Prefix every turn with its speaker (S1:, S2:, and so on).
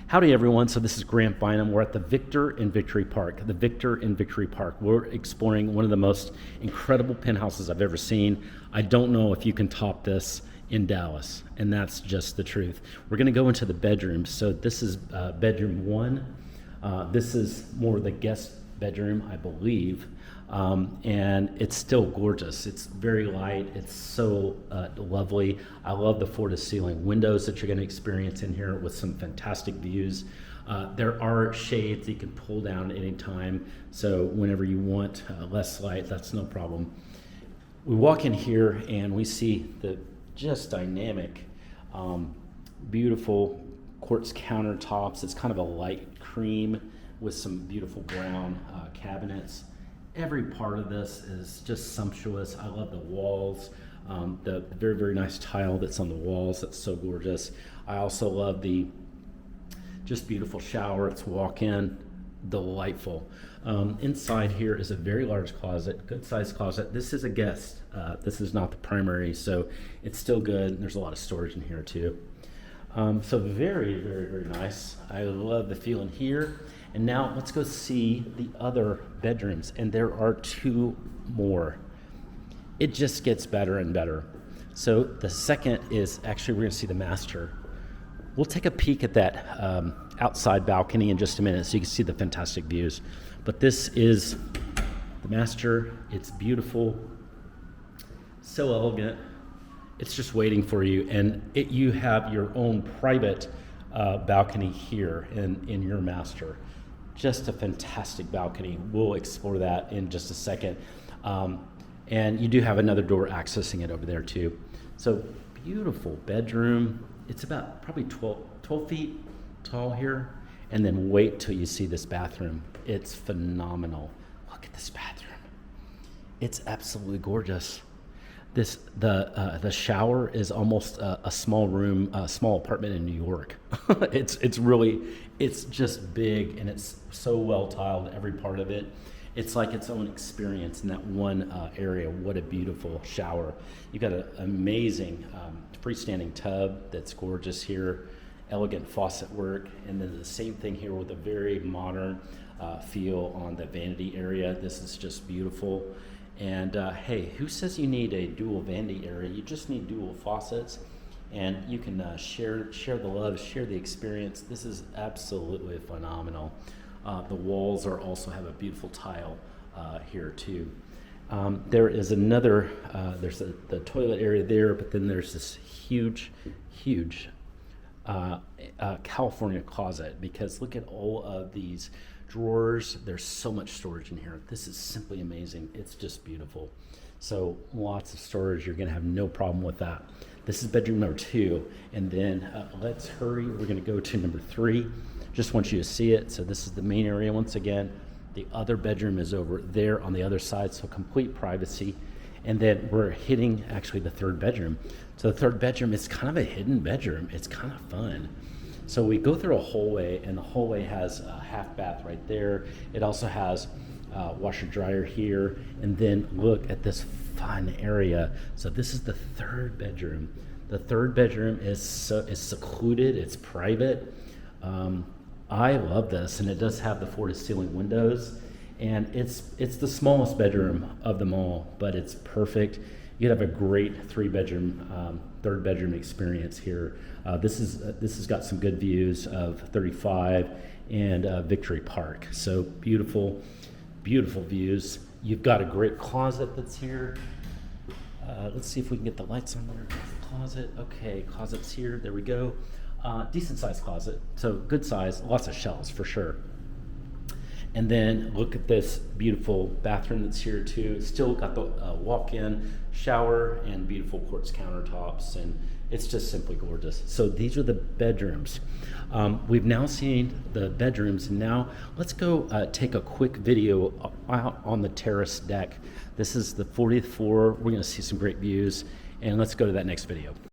S1: Howdy everyone, so this is Grant Bynum. We're at the Victor in Victory Park. The Victor in Victory Park. We're exploring one of the most incredible penthouses I've ever seen. I don't know if you can top this in Dallas, and that's just the truth. We're gonna go into the bedrooms. So this is bedroom one. This is more the guest bedroom, I believe. And it's still gorgeous. It's very light. It's so lovely. I love the floor-to-ceiling windows that you're going to experience in here with some fantastic views. There are shades you can pull down at any time, so whenever you want less light, that's no problem. We walk in here and we see the just dynamic, beautiful quartz countertops. It's kind of a light cream with some beautiful brown cabinets. Every part of this is just sumptuous. I love the walls, the very, very nice tile that's on the walls. That's so gorgeous. I also love the just beautiful shower. It's walk-in, delightful. Inside here is a very large closet, good sized closet. This is a guest. This is not the primary, so it's still good. There's a lot of storage in here too. So very, very, very nice. I love the feel in here. And now let's go see the other bedrooms. And there are two more. It just gets better and better. So the second is actually, we're gonna see the master. We'll take a peek at that outside balcony in just a minute so you can see the fantastic views. But this is the master. It's beautiful, so elegant. It's just waiting for you, and you have your own private balcony here in your master. Just a fantastic balcony. We'll explore that in just a second. And you do have another door accessing it over there too. So beautiful bedroom. It's about probably 12 feet tall here. And then wait till you see this bathroom. It's phenomenal. Look at this bathroom. It's absolutely gorgeous. The shower is almost a small room, a small apartment in New York. It's just big, and it's so well tiled, every part of it. It's like its own experience in that one area. What a beautiful shower. You got an amazing freestanding tub that's gorgeous here, elegant faucet work, and then the same thing here with a very modern feel on the vanity area. This is just beautiful. And hey, who says you need a dual vanity area? You just need dual faucets, and you can share the love, share the experience. This is absolutely phenomenal. The walls also have a beautiful tile here too. There is another, there's the toilet area there, but then there's this huge California closet, because look at all of these drawers. There's so much storage in here. This is simply amazing. It's just beautiful. So lots of storage. You're gonna have no problem with that. This is bedroom number 2, and then let's hurry. We're gonna go to number 3. Just want you to see it. So this is the main area once again. The other bedroom is over there on the other side, so complete privacy. And then we're hitting actually the third bedroom. So the third bedroom is kind of a hidden bedroom. It's kind of fun. So we go through a hallway, and the hallway has a half bath right there. It also has washer dryer here, and then look at this fun area. So this is the third bedroom. The third bedroom is secluded. It's private. I love this, and it does have the floor-to-ceiling windows, and it's the smallest bedroom of them all, but it's perfect. You'd have a great third bedroom experience here. This has got some good views of 35 and Victory Park. So beautiful, beautiful views. You've got a great closet that's here. Let's see if we can get the lights on there. Closet, okay, closet's here, there we go. Decent sized closet, so good size, lots of shelves for sure. And then look at this beautiful bathroom that's here too. It's still got the walk-in shower and beautiful quartz countertops, and it's just simply gorgeous. So these are the bedrooms. We've now seen the bedrooms, and now let's go take a quick video out on the terrace deck. This is the 40th floor. We're gonna see some great views, and let's go to that next video.